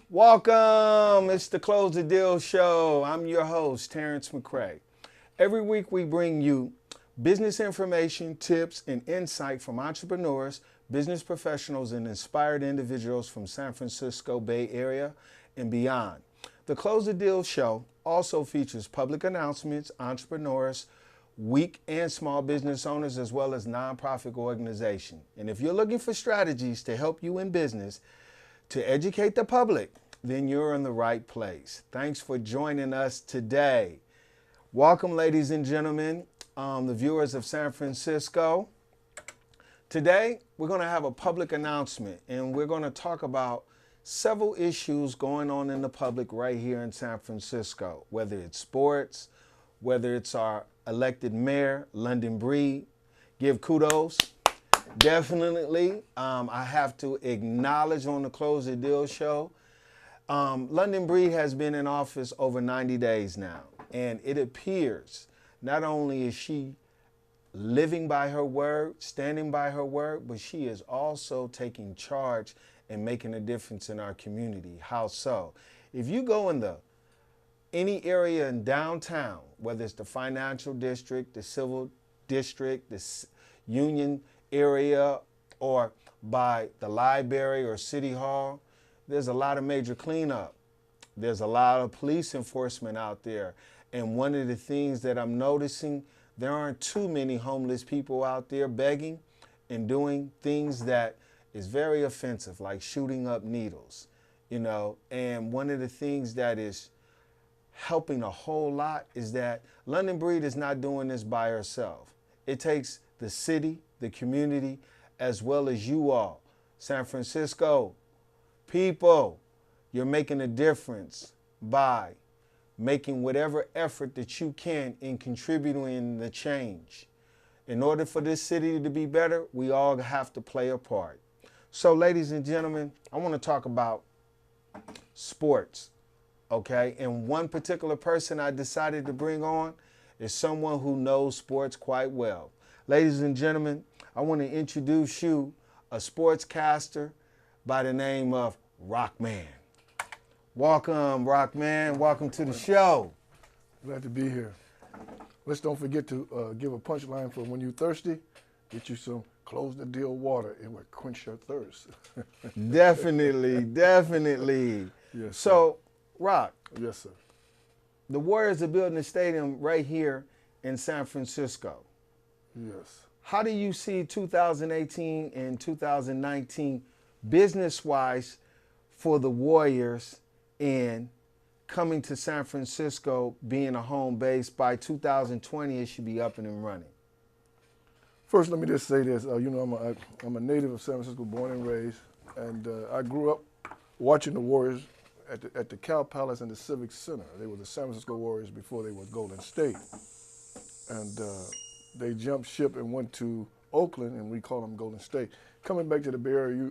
Welcome. It's the Close the Deal Show. I'm your host, Terrence McCray. Every week we bring you business information, tips, and insight from entrepreneurs, business professionals, and inspired individuals from San Francisco Bay Area and beyond. The Close the Deal Show also features public announcements, entrepreneurs, weak and small business owners, as well as nonprofit organizations. And if you're looking for strategies to help you in business, to educate the public, then you're in the right place. Thanks for joining us today. Welcome, ladies and gentlemen, the viewers of San Francisco. Today, we're going to have a public announcement, and we're going to talk about several issues going on in the public right here in San Francisco, whether it's sports, whether it's our elected mayor, London Breed. Give kudos. Definitely, I have to acknowledge on the Close the Deal Show, London Breed has been in office over 90 days now, and it appears not only is she living by her word, standing by her word, but she is also taking charge and making a difference in our community. How so? If you go in any area in downtown, whether it's the financial district, the civil district, the Union area, or by the library or city hall, there's a lot of major cleanup. There's a lot of police enforcement out there. And one of the things that I'm noticing, there aren't too many homeless people out there begging and doing things that is very offensive, like shooting up needles, And one of the things that is helping a whole lot is that London Breed is not doing this by herself. It takes the city, the community, as well as you all. San Francisco, people, you're making a difference by making whatever effort that you can in contributing in the change. In order for this city to be better, we all have to play a part. So, ladies and gentlemen, I want to talk about sports, okay? And one particular person I decided to bring on is someone who knows sports quite well. Ladies and gentlemen, I want to introduce you a sportscaster by the name of Roccman. Welcome, Roccman. Welcome to the show. Glad to be here. Let's don't forget to give a punchline for when you're thirsty. Get you some Close the Deal water. It will quench your thirst. Definitely, definitely. Yes. So, Rock. Yes, sir. The Warriors are building a stadium right here in San Francisco. Yes. How do you see 2018 and 2019 business-wise for the Warriors in coming to San Francisco, being a home base? By 2020, it should be up and running. First, let me just say this. I'm a native of San Francisco, born and raised, and I grew up watching the Warriors at the Cal Palace and the Civic Center. They were the San Francisco Warriors before they were Golden State. And they jumped ship and went to Oakland, and we call them Golden State. Coming back to the Bay Area,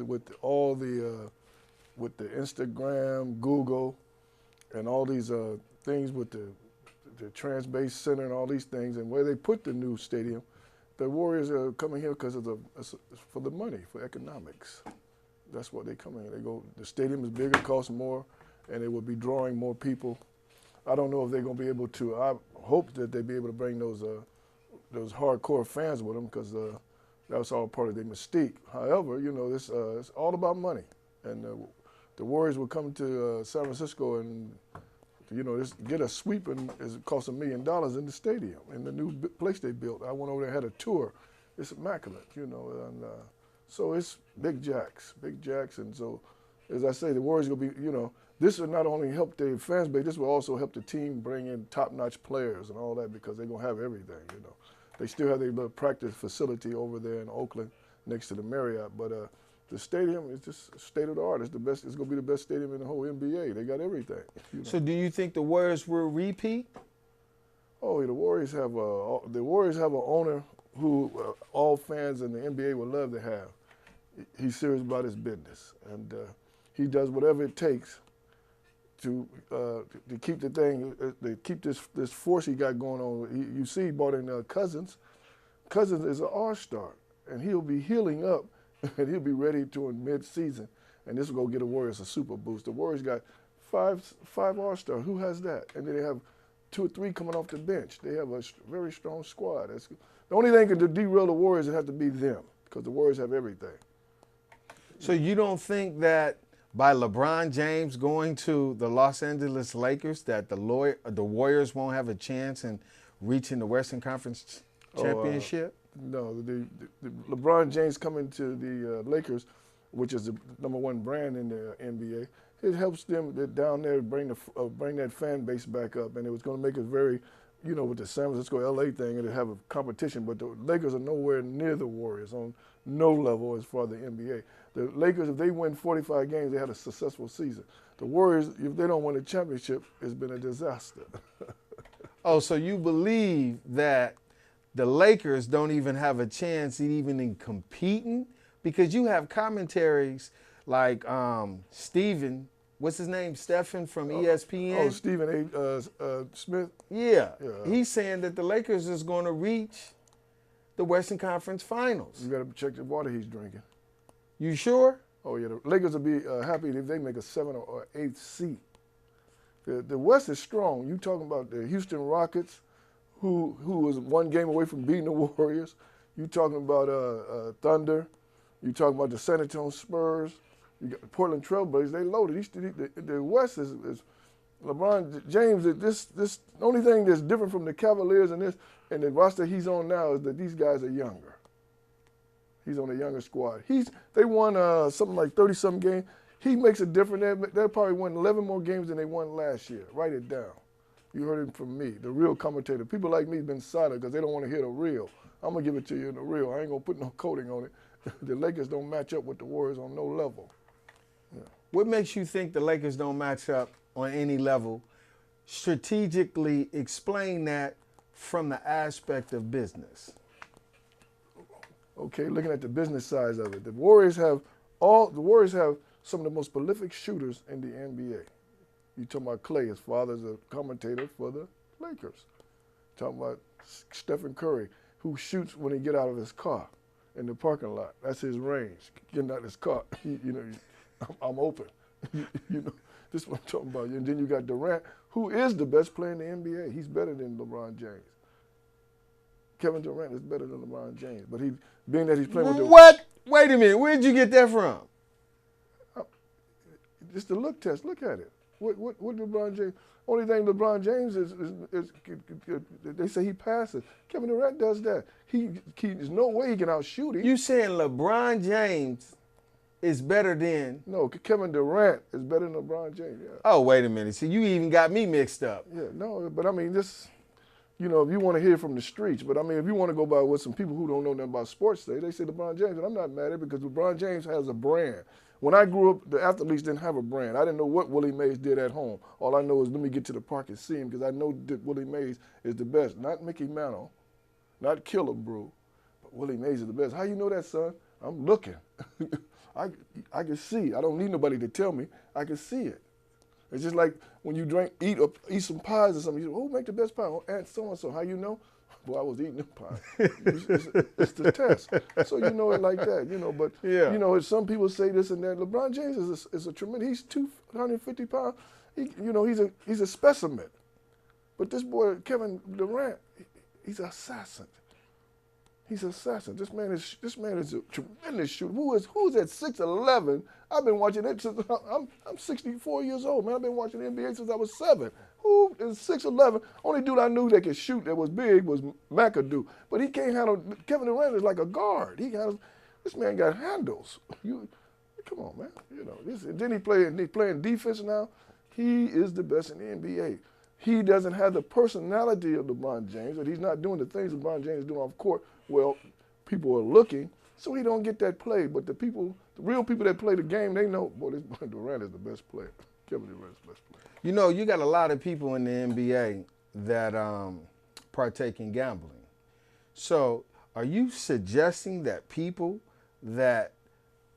with all with the Instagram, Google, and all these things with the Trans-Bay Center and all these things, and where they put the new stadium, the Warriors are coming here because for the money, for economics. That's what they come in. They go. The stadium is bigger, costs more, and it will be drawing more people. I don't know if they're going to be able to. I hope that they'll be able to bring those hardcore fans with them, because that's all part of their mystique. However, this it's all about money, and the Warriors will come to San Francisco and just get a sweep, and it costs $1 million in the stadium, in the new place they built. I went over there, had a tour. It's immaculate, and so it's big jacks, and so as I say, the Warriors will be, this will not only help the fans base, this will also help the team bring in top-notch players and all that, because they're going to have everything, They still have their little practice facility over there in Oakland next to the Marriott, but the stadium is just state-of-the-art. It's the best. It's going to be the best stadium in the whole NBA. They got everything. So do you think the Warriors will repeat? Oh, the Warriors have an owner who all fans in the NBA would love to have. He's serious about his business, and he does whatever it takes to keep the thing, to keep this force he got going on. You see, he brought in Cousins. Cousins is an all-star, and he'll be healing up, and he'll be ready to in mid-season. and this will go get the Warriors a super boost. The Warriors got five All-Stars. Who has that? And then they have 2 or 3 coming off the bench. They have a very strong squad. The only thing to derail the Warriors would have to be them, because the Warriors have everything. So you don't think that by LeBron James going to the Los Angeles Lakers that the Warriors won't have a chance in reaching the Western Conference championship? No, the LeBron James coming to the Lakers, which is the #1 brand in the NBA, it helps them down there bring that fan base back up, and it was going to make it very, with the San Francisco LA thing, it'd have a competition. But the Lakers are nowhere near the Warriors on no level as far as the NBA. The Lakers, if they win 45 games, they had a successful season. The Warriors, if they don't win a championship, it's been a disaster. Oh, so you believe that the Lakers don't even have a chance even in competing? Because you have commentaries like Stephen, what's his name, Stephen from ESPN? Oh, Stephen A. Smith? Yeah. He's saying that the Lakers is going to reach the Western Conference Finals. You got to check the water he's drinking. You sure? Oh, yeah. The Lakers will be happy if they make a 7th or 8th seed. The West is strong. You talking about the Houston Rockets, who was 1 game away from beating the Warriors. You talking about Thunder. You talking about the San Antonio Spurs. You got the Portland Trailblazers. They loaded. The West is LeBron James. The only thing that's different from the Cavaliers and the roster he's on now is that these guys are younger. He's on a younger squad. They won something like 30-something games. He makes a difference. They'll probably win 11 more games than they won last year. Write it down. You heard it from me, the real commentator. People like me have been silent because they don't want to hear the real. I'm going to give it to you in the real. I ain't going to put no coating on it. The Lakers don't match up with the Warriors on no level. Yeah. What makes you think the Lakers don't match up on any level? Strategically explain that from the aspect of business. Okay, looking at the business side of it, the Warriors have some of the most prolific shooters in the NBA. You talking about Clay, his father's a commentator for the Lakers. Talking about Stephen Curry, who shoots when he get out of his car in the parking lot. That's his range. Getting out of his car, I'm open. This is what I'm talking about. And then you got Durant, who is the best player in the NBA. He's better than LeBron James. Kevin Durant is better than LeBron James, but being that he's playing with the What? Wait a minute. Where did you get that from? It's the look test. Look at it. What LeBron James? Only thing LeBron James is they say he passes. Kevin Durant does that. There's no way he can outshoot him. You saying LeBron James is better than? No, Kevin Durant is better than LeBron James. Yeah. Oh, wait a minute. See, you even got me mixed up. Yeah, no, but I mean this. If you want to hear from the streets, but I mean, if you want to go by what some people who don't know nothing about sports say, they say LeBron James, and I'm not mad at it because LeBron James has a brand. When I grew up, the athletes didn't have a brand. I didn't know what Willie Mays did at home. All I know is let me get to the park and see him because I know that Willie Mays is the best. Not Mickey Mantle, not Killer Brew, but Willie Mays is the best. How you know that, son? I'm looking. I can see. I don't need nobody to tell me. I can see it. It's just like when you eat some pies or something. You say, who make the best pie? Oh, Aunt so-and-so. How you know? Boy, I was eating them pies. It's the test. So you know it like that, But, some people say this and that. LeBron James is a tremendous, he's 250 pounds. He's a specimen. But this boy, Kevin Durant, he's an assassin. He's an assassin. This man is a tremendous shooter. Who's at 6'11"? I've been watching it since I'm 64 years old, man. I've been watching the NBA since I was 7. Who is 6'11"? Only dude I knew that could shoot that was big was McAdoo. But he can't handle. Kevin Durant is like a guard. This man got handles. Come on, man. Then he's playing defense now. He is the best in the NBA. He doesn't have the personality of LeBron James, and he's not doing the things LeBron James is doing off court. Well, people are looking, so he don't get that play. But the real people that play the game, they know, boy, this Durant is the best player. Kevin Durant is the best player. You got a lot of people in the NBA that partake in gambling. So are you suggesting that people that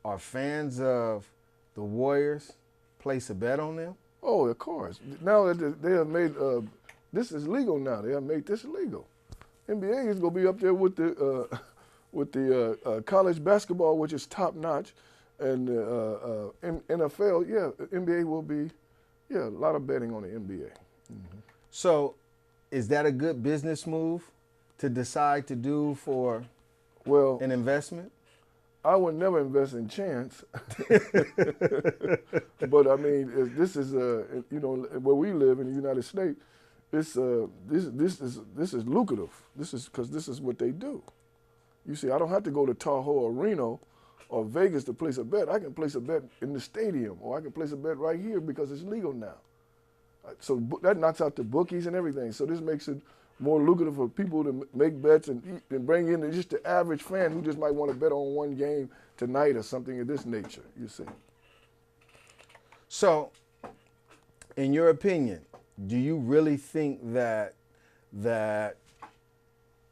are fans of the Warriors place a bet on them? Oh, of course. Now that they have made this is legal now. They have made this legal. NBA is going to be up there with the college basketball, which is top notch. And in NFL, yeah, NBA will be, yeah, a lot of betting on the NBA. Mm-hmm. So, is that a good business move to decide to do for Well, an investment? I would never invest in chance, but I mean, this is you know, where we live in the United States, it's this is lucrative. This is because this is what they do. You see, I don't have to go to Tahoe or Reno or Vegas to place a bet. I can place a bet in the stadium, or I can place a bet right here because it's legal now. So that knocks out the bookies and everything. So this makes it more lucrative for people to make bets and bring in just the average fan who just might want to bet on one game tonight or something of this nature, you see. So, in your opinion, do you really think that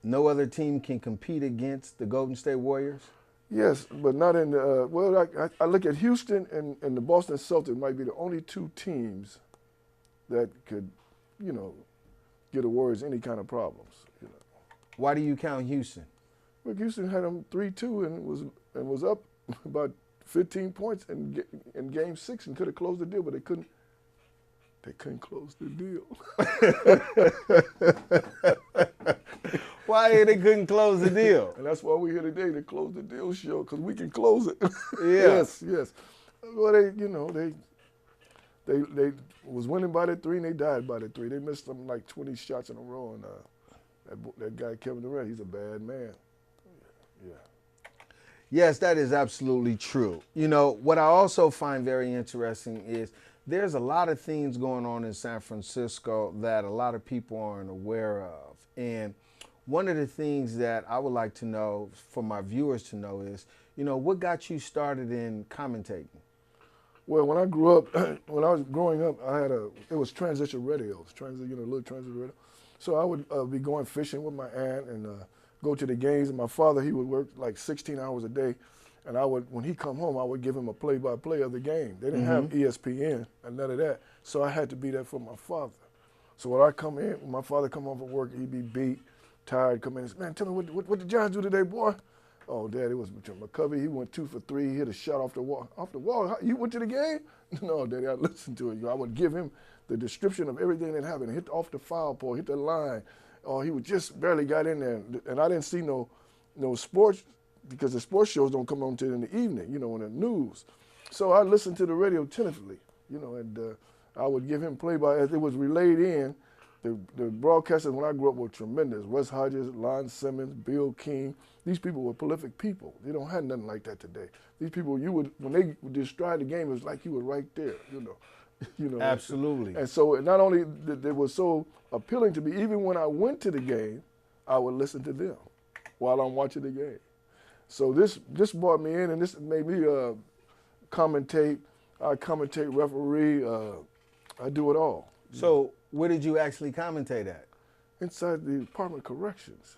no other team can compete against the Golden State Warriors? Yes, but not in the, well, I look at Houston and the Boston Celtics might be the only two teams that could, you know, give the Warriors any kind of problems. You know. Why do you count Houston? Well, Houston had them 3-2 and was up about 15 points in Game 6 and could have closed the deal, but they couldn't. They couldn't close the deal. Why they couldn't close the deal? And that's why we're here today, to close the deal show, because we can close it. Yeah. Yes. Well, they was winning by the 3 and they died by the 3. They missed something like 20 shots in a row, and that guy Kevin Durant, he's a bad man. Yeah. Yes, that is absolutely true. You know, what I also find very interesting is there's a lot of things going on in San Francisco that a lot of people aren't aware of. And one of the things that I would like to know, for my viewers to know, is, you know, what got you started in commentating? Well, when I grew up, when I was growing up, it was transition radios, little transition radio. So I would be going fishing with my aunt and go to the games. And my father, he would work like 16 hours a day. And when he come home, I would give him a play-by-play of the game. They didn't have ESPN and none of that. So I had to be there for my father. So when I come in, when my father come home from work, he'd be beat, tired, come in and say, man, tell me what the Giants do today, boy? Oh, Dad, it was McCovey. He went 2 for 3. He hit a shot off the wall. Off the wall? You went to the game? No, Daddy, I listened to it. I would give him the description of everything that happened. Hit off the foul pole, hit the line. Oh, he would just barely got in there. And I didn't see no sports, because the sports shows don't come on until in the evening, in the news. So I listened to the radio attentively, and I would give him play-by as it was relayed in. The broadcasters when I grew up were tremendous. Russ Hodges, Lon Simmons, Bill King. These people were prolific people. They don't have nothing like that today. These people, when they would describe the game, it was like you were right there, Absolutely. And so not only they were so appealing to me, even when I went to the game, I would listen to them while I'm watching the game. So this brought me in, and this made me commentate. I commentate, referee. I do it all. So where did you actually commentate at? Inside the Department of Corrections.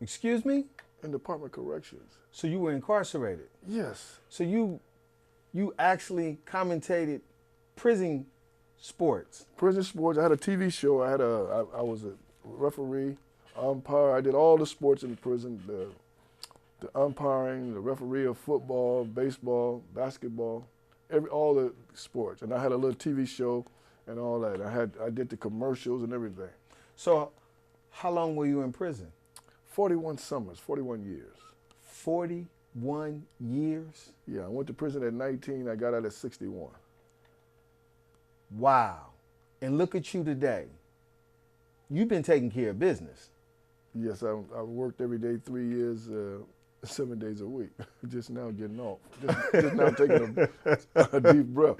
Excuse me? In the Department of Corrections. So you were incarcerated? Yes. So you actually commentated prison sports? Prison sports. I had a TV show. I was a referee, umpire. I did all the sports in the prison. The umpiring, the referee of football, baseball, basketball, all the sports. And I had a little TV show and all that. I did the commercials and everything. So how long were you in prison? 41 summers, 41 years. 41 years? Yeah, I went to prison at 19. I got out at 61. Wow. And look at you today. You've been taking care of business. Yes, I worked every day, 3 years, 7 days a week. Just now getting off. Just now taking a deep breath.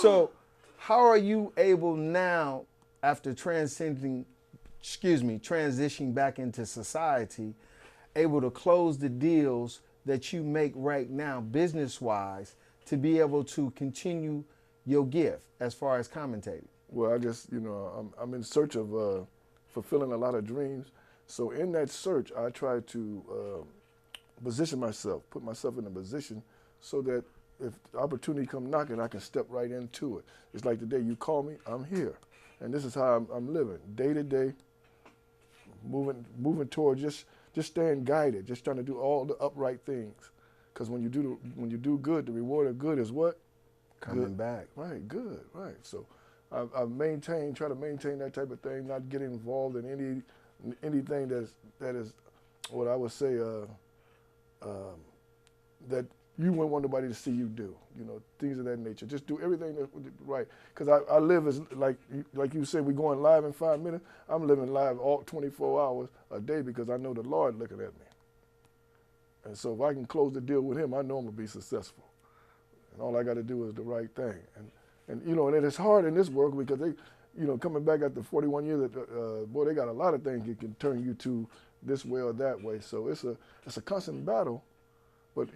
So how are you able now, after transitioning back into society, able to close the deals that you make right now business-wise to be able to continue your gift as far as commentating? Well, I just, I'm in search of fulfilling a lot of dreams. So in that search, I try to position myself, put myself in a position so that if the opportunity come knocking, I can step right into it. It's like today, you call me, I'm here. And this is how I'm living, day to day, moving toward just staying guided, just trying to do all the upright things. Because when you do good, the reward of good is what? Coming Good. back. Right, good, right. So I try to maintain that type of thing, not get involved in anything that is what I would say that you wouldn't want nobody to see you do. Things of that nature. Just do everything that's right. Because I live as like you said, we're going live in 5 minutes. I'm living live all 24 hours a day because I know the Lord looking at me. And so if I can close the deal with Him, I know I'm gonna be successful. And all I got to do is the right thing. And it's hard in this work because they, coming back after 41 years, boy, they got a lot of things that can turn you to this way or that way. So it's a constant battle. But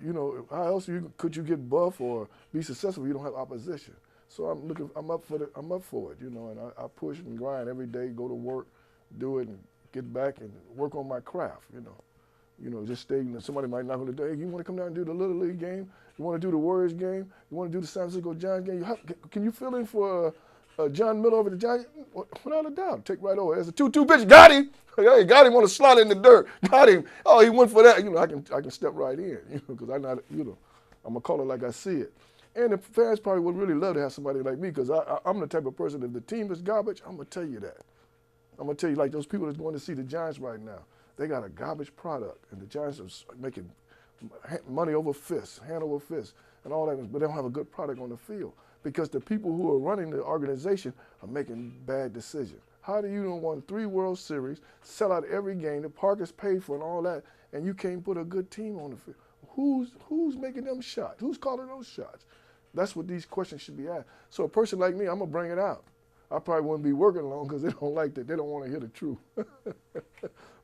how else could you get buff or be successful if you don't have opposition? So I'm up for it, and I push and grind every day, go to work, do it, and get back and work on my craft, just stay. Somebody might knock on the door. Hey, you want to come down and do the Little League game? You want to do the Warriors game? You want to do the San Francisco Giants game? Can you fill in for John Miller over the Giants? Without a doubt, take right over. There's a 2-2 pitch. Got him. Hey, got him on a slide in the dirt. Got him. Oh, he went for that. I can step right in. Because I'm not. I'm gonna call it like I see it. And the fans probably would really love to have somebody like me because I'm the type of person. If the team is garbage, I'm gonna tell you that. I'm gonna tell you like those people that's going to see the Giants right now. They got a garbage product, and the Giants are making money over fists, hand over fist, and all that, but they don't have a good product on the field because the people who are running the organization are making bad decisions. How do you won 3 World Series, sell out every game, the park is paid for and all that, and you can't put a good team on the field? Who's making them shots? Who's calling those shots? That's what these questions should be asked. So a person like me, I'm gonna bring it out. I probably wouldn't be working long because they don't like that. They don't want to hear the truth.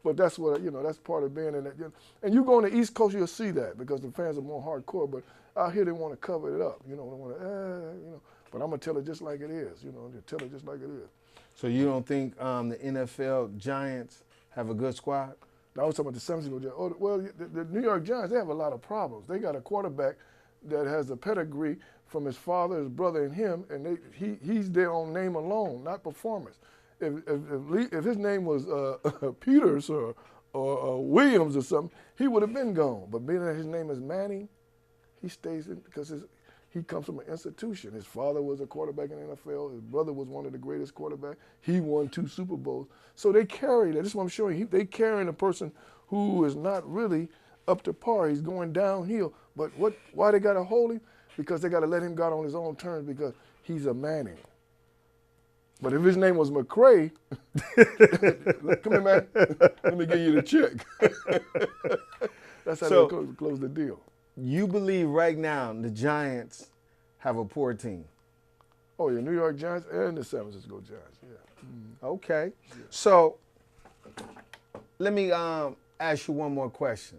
But that's what that's part of being in that. And you go on the East Coast, you'll see that because the fans are more hardcore. But out here, they want to cover it up. They want to, But I'm gonna tell it just like it is. Tell it just like it is. So you don't think the NFL Giants have a good squad? I was talking about the San Francisco Giants. Oh, well, the New York Giants, they have a lot of problems. They got a quarterback that has a pedigree from his father, his brother, and him, and he's there on name alone, not performance. If his name was Peters or Williams or something, he would have been gone. But being that his name is Manning, he stays in because he comes from an institution. His father was a quarterback in the NFL. His brother was one of the greatest quarterbacks. He won 2 Super Bowls. So they carry that. This is what I'm showing you. They carrying a person who is not really up to par. He's going downhill. But why they got to hold him? Because they got to let him go out on his own terms because he's a Manning. But if his name was McCray, come here, man. Let me give you the check. That's how they close the deal. You believe right now the Giants have a poor team? Oh, yeah, New York Giants and the San Francisco Giants, yeah. Okay. Yeah. So let me ask you one more question.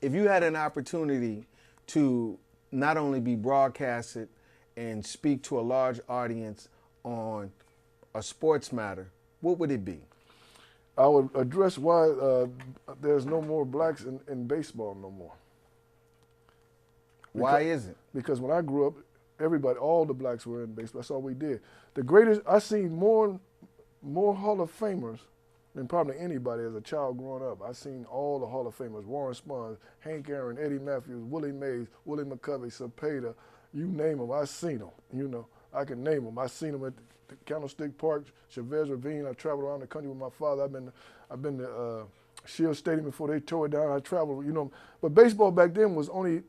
If you had an opportunity to not only be broadcasted and speak to a large audience on a sports matter, what would it be? I would address why there's no more blacks in baseball no more. Why is it? Because when I grew up, all the blacks were in baseball. That's all we did. The greatest, I seen more Hall of Famers than probably anybody as a child growing up. I seen all the Hall of Famers: Warren Spahn, Hank Aaron, Eddie Matthews, Willie Mays, Willie McCovey, Cepeda, you name them. I seen them. I can name them. I seen them at the Candlestick Park, Chavez Ravine. I traveled around the country with my father. I've been to Shield Stadium before they tore it down. I traveled, But baseball back then was only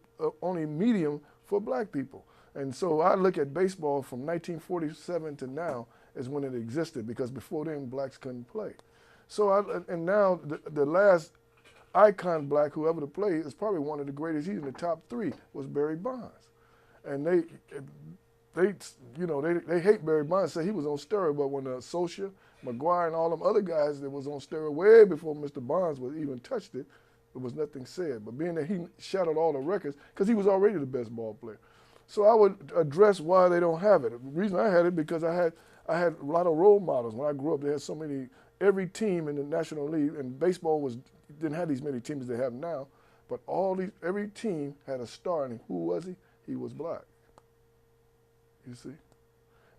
medium for black people. And so I look at baseball from 1947 to now as when it existed, because before then blacks couldn't play. So and now the last icon black who ever to play is probably one of the greatest. He's in the top 3 was Barry Bonds, and they hate Barry Bonds. Say he was on steroid, but when Socia, McGuire, and all them other guys that was on steroid way before Mr. Bonds was even touched it, there was nothing said. But being that he shattered all the records, because he was already the best ball player. So I would address why they don't have it. The reason I had it because I had a lot of role models. When I grew up, they had so many. Every team in the National League, and baseball didn't have these many teams as they have now, but every team had a star, and who was he? He was black. You see?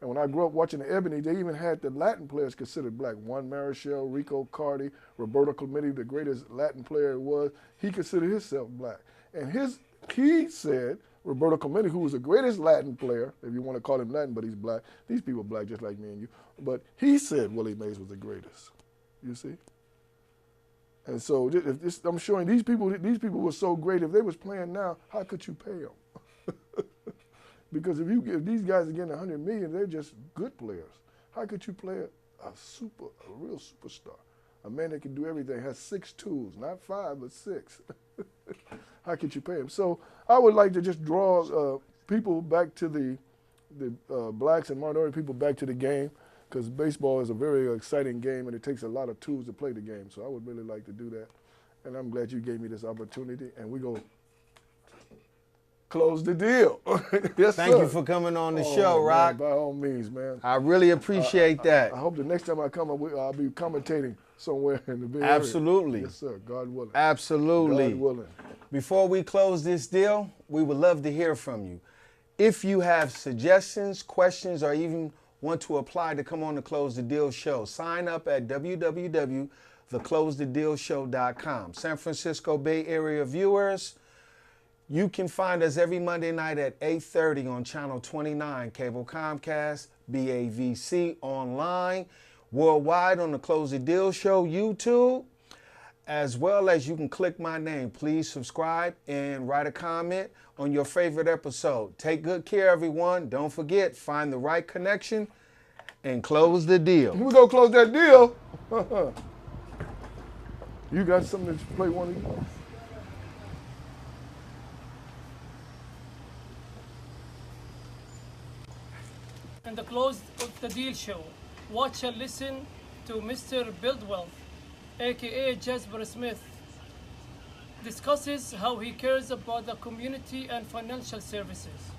And when I grew up watching the Ebony, they even had the Latin players considered black. Juan Marichal, Rico Cardi, Roberto Clemente, the greatest Latin player was, he considered himself black. And he said, Roberto Clemente, who was the greatest Latin player, if you want to call him Latin, but he's black. These people are black just like me and you. But he said Willie Mays was the greatest. You see? And so I'm showing these people were so great. If they was playing now, how could you pay them? Because if these guys are getting $100 million, they're just good players. How could you play a real superstar? A man that can do everything, has 6 tools, not 5, but 6. How could you pay him? So I would like to just draw people back to the blacks and minority people back to the game, because baseball is a very exciting game and it takes a lot of tools to play the game. So I would really like to do that. And I'm glad you gave me this opportunity, and we're going to close the deal. Yes, Thank you for coming on the show, man, Rock. by all means, man. I really appreciate that. I hope the next time I come, I'll be commentating somewhere in the Bay Area. Absolutely. Yes, sir. God willing. Absolutely. God willing. Before we close this deal, we would love to hear from you. If you have suggestions, questions, or even want to apply to come on the Close the Deal show, sign up at www.theclosethedealshow.com. San Francisco Bay Area viewers, you can find us every Monday night at 8:30 on Channel 29, Cable Comcast, BAVC online, worldwide on the Close the Deal Show YouTube, as well as you can click my name. Please subscribe and write a comment on your favorite episode. Take good care, everyone. Don't forget, find the right connection and close the deal. We're going to close that deal. You got something to play one of you? In the Close of the Deal show, watch and listen to Mr. Buildwealth, aka Jasper Smith, discusses how he cares about the community and financial services.